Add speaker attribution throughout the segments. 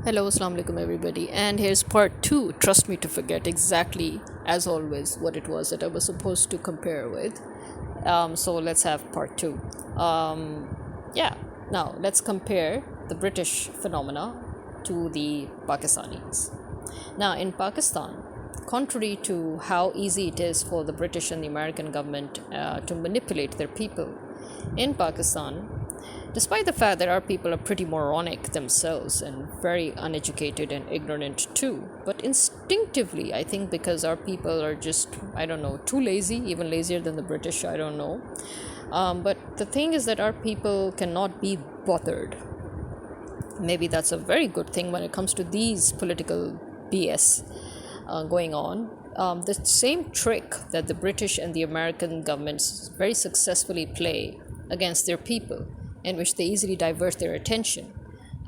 Speaker 1: Hello, Assalamu alaikum, everybody. And here's part two. Trust me to forget exactly, as always, what it was that I was supposed to compare with. So let's have part two. Yeah, now let's compare the British phenomena to the Pakistanis. Now, in Pakistan, contrary to how easy it is for the British and the American government to manipulate their people, in Pakistan, despite the fact that our people are pretty moronic themselves and very uneducated and ignorant too, but instinctively, I think because our people are just, I don't know, too lazy, even lazier than the British, I don't know. But the thing is that our people cannot be bothered. Maybe that's a very good thing when it comes to these political BS going on. The same trick that the British and the American governments very successfully play against their people, in which they easily divert their attention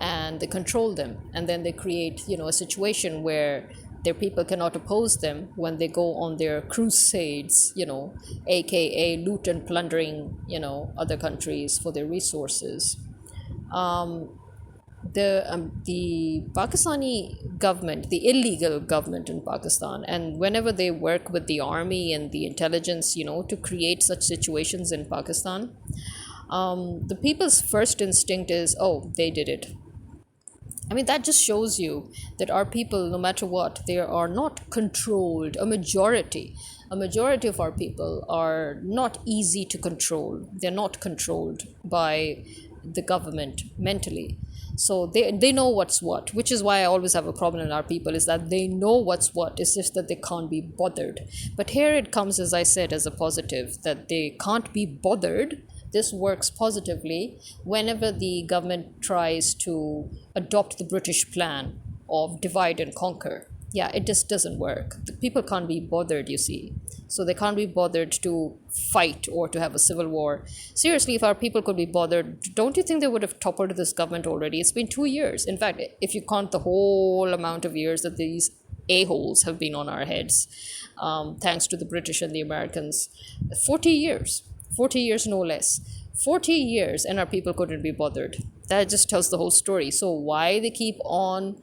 Speaker 1: and they control them, and then they create a situation where their people cannot oppose them when they go on their crusades, aka loot and plundering other countries for their resources. The Pakistani government, the illegal government in Pakistan, and whenever they work with the army and the intelligence, to create such situations in Pakistan, the people's first instinct is, oh, they did it. I mean, that just shows you that our people, no matter what, they are not controlled. A majority of our people are not easy to control. They're not controlled by the government mentally. So they know what's what, which is why I always have a problem in our people, is that they know what's what. It's just that they can't be bothered. But here it comes, as I said, as a positive, that they can't be bothered. This works positively whenever the government tries to adopt the British plan of divide and conquer. Yeah, it just doesn't work. The people can't be bothered, you see. So they can't be bothered to fight or to have a civil war. Seriously, if our people could be bothered, don't you think they would have toppled this government already? It's been 2 years. In fact, if you count the whole amount of years that these a-holes have been on our heads, thanks to the British and the Americans, 40 years. 40 years, no less. 40 years, and our people couldn't be bothered. That just tells the whole story. So why they keep on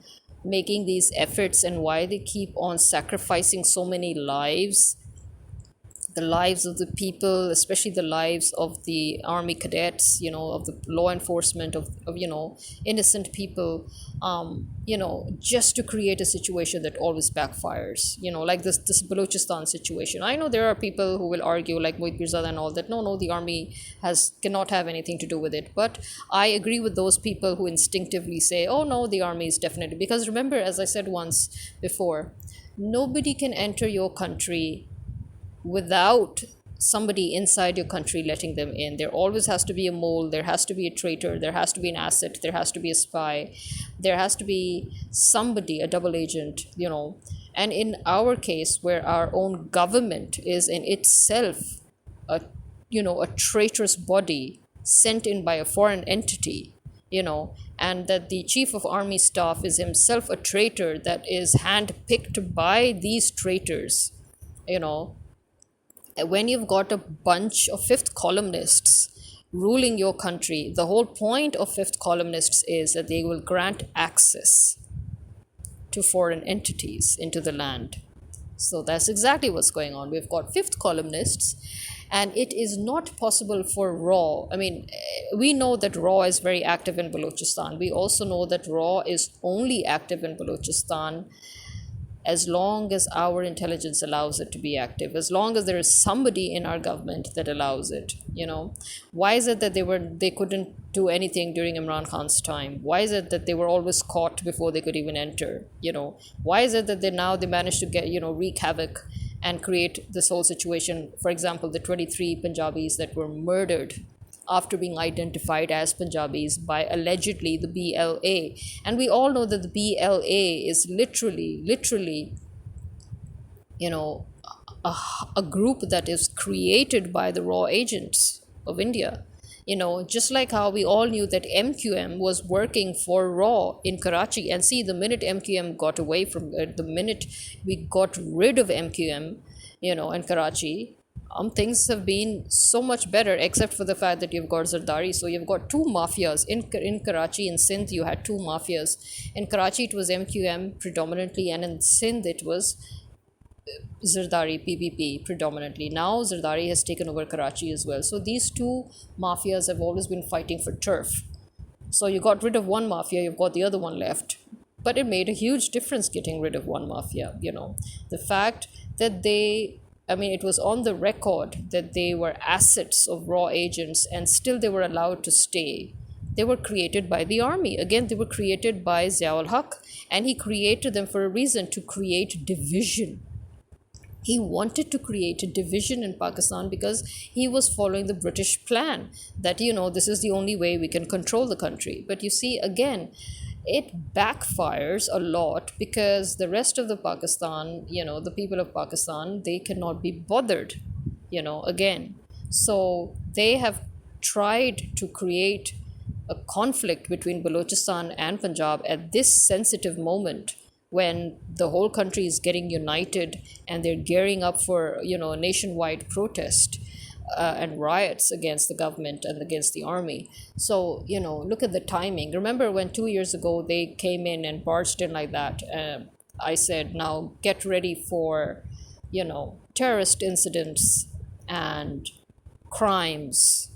Speaker 1: making these efforts and why they keep on sacrificing so many lives, the lives of the people, especially the lives of the army cadets, of the law enforcement, of innocent people, just to create a situation that always backfires, like this Balochistan situation. I know there are people who will argue, like Mohit Pirzada and all, that no, the army cannot have anything to do with it. But I agree with those people who instinctively say, oh no, the army is definitely, because remember, as I said once before, nobody can enter your country without somebody inside your country letting them in. There always has to be a mole, there has to be a traitor, there has to be an asset, there has to be a spy, there has to be somebody, a double agent, And in our case, where our own government is in itself a traitorous body sent in by a foreign entity, and that the chief of army staff is himself a traitor that is handpicked by these traitors, when you've got a bunch of fifth columnists ruling your country, the whole point of fifth columnists is that they will grant access to foreign entities into the land. So that's exactly what's going on. We've got fifth columnists, and it is not possible for RAW. I mean, we know that RAW is very active in Balochistan. We also know that RAW is only active in Balochistan as long as our intelligence allows it to be active, as long as there is somebody in our government that allows it. Why is it that they couldn't do anything during Imran Khan's time? Why is it that they were always caught before they could even enter? Why is it that they managed to get wreak havoc and create this whole situation? For example, the 23 Punjabis that were murdered after being identified as Punjabis by allegedly the BLA. And we all know that the BLA is literally, a group that is created by the raw agents of India. Just like how we all knew that MQM was working for RAW in Karachi. And see, the minute MQM got away from the minute we got rid of MQM, in Karachi, things have been so much better, except for the fact that you've got Zardari. So you've got two mafias in Karachi. In Sindh, you had two mafias. In Karachi, it was MQM predominantly, and in Sindh, it was Zardari PPP predominantly. Now Zardari has taken over Karachi as well. So these two mafias have always been fighting for turf. So you got rid of one mafia, you've got the other one left. But it made a huge difference getting rid of one mafia, you know. The fact that it was on the record that they were assets of raw agents and still they were allowed to stay. They were created by the army. Again, they were created by Ziaul Haq, and he created them for a reason, to create division. He wanted to create a division in Pakistan because he was following the British plan that, this is the only way we can control the country. But you see, again, it backfires a lot because the rest of the Pakistan, the people of Pakistan, they cannot be bothered, again. So they have tried to create a conflict between Balochistan and Punjab at this sensitive moment when the whole country is getting united and they're gearing up for a nationwide protest and riots against the government and against the army. So look at the timing. Remember when 2 years ago they came in and barged in like that? I said, now get ready for terrorist incidents and crimes,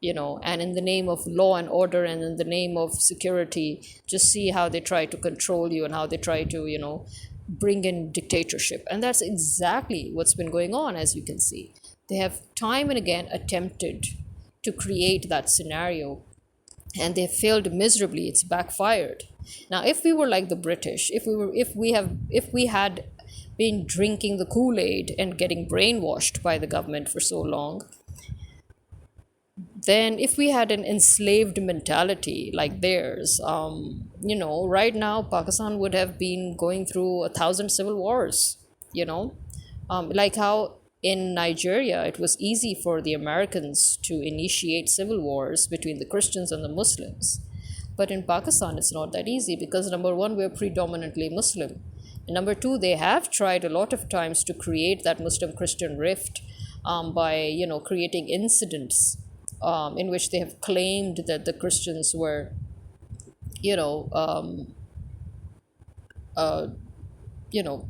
Speaker 1: and in the name of law and order and in the name of security, just see how they try to control you and how they try to, bring in dictatorship. And that's exactly what's been going on, as you can see. They have time and again attempted to create that scenario, and they failed miserably. It's backfired. Now, if we were like the British, if we had been drinking the Kool-Aid and getting brainwashed by the government for so long, then if we had an enslaved mentality like theirs, right now Pakistan would have been going through 1,000 civil wars, like how in Nigeria it was easy for the Americans to initiate civil wars between the Christians and the Muslims. But in Pakistan, it's not that easy because number one, we're predominantly Muslim. And number two, they have tried a lot of times to create that Muslim-Christian rift by, creating incidents in which they have claimed that the Christians were, you know, um, uh, you know,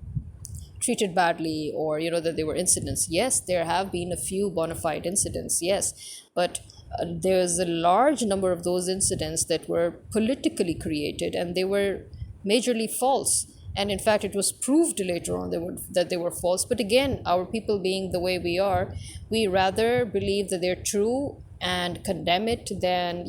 Speaker 1: treated badly, or that there were incidents. Yes, there have been a few bona fide incidents, yes, but there's a large number of those incidents that were politically created and they were majorly false. And in fact, it was proved later on that they were false. But again, our people being the way we are, we rather believe that they're true and condemn it than,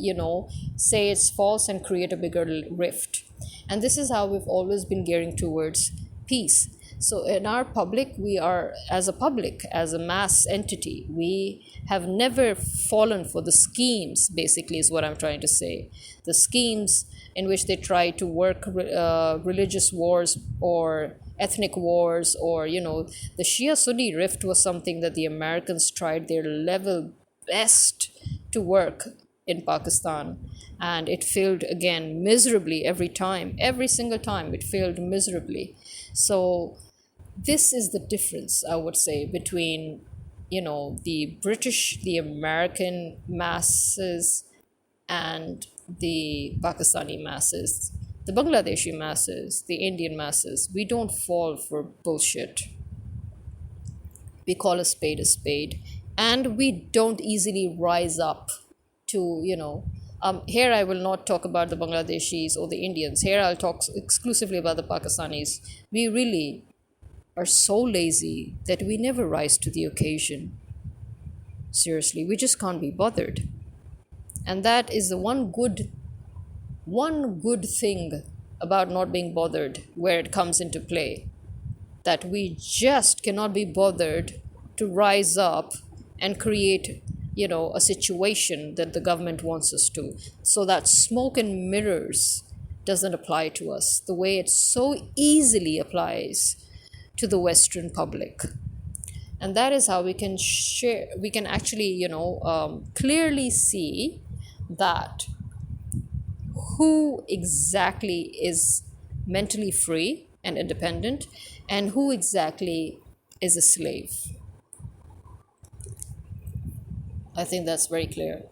Speaker 1: say it's false and create a bigger rift. And this is how we've always been gearing towards peace. So in our public, we are, as a public, as a mass entity, we have never fallen for the schemes, basically, is what I'm trying to say. The schemes in which they try to work religious wars or ethnic wars, or, the Shia Sunni rift was something that the Americans tried their level best to work in Pakistan. And it failed again miserably every single time, it failed miserably. So this is the difference, I would say, between the British, the American masses, and the Pakistani masses, the Bangladeshi masses, the Indian masses. We don't fall for bullshit. We call a spade, and we don't easily rise up to here I will not talk about the Bangladeshis or the Indians. Here I'll talk exclusively about the Pakistanis. We really are so lazy that we never rise to the occasion. Seriously, we just can't be bothered. And that is the one good thing about not being bothered, where it comes into play, that we just cannot be bothered to rise up and create a situation that the government wants us to, so that smoke and mirrors doesn't apply to us the way it so easily applies to the Western public. And that is how we can actually clearly see that who exactly is mentally free and independent and who exactly is a slave. I think that's very clear.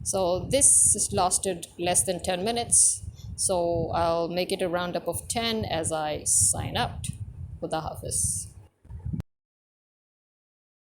Speaker 1: So this has lasted less than 10 minutes. So I'll make it a roundup of 10 as I sign out. Khuda Hafiz.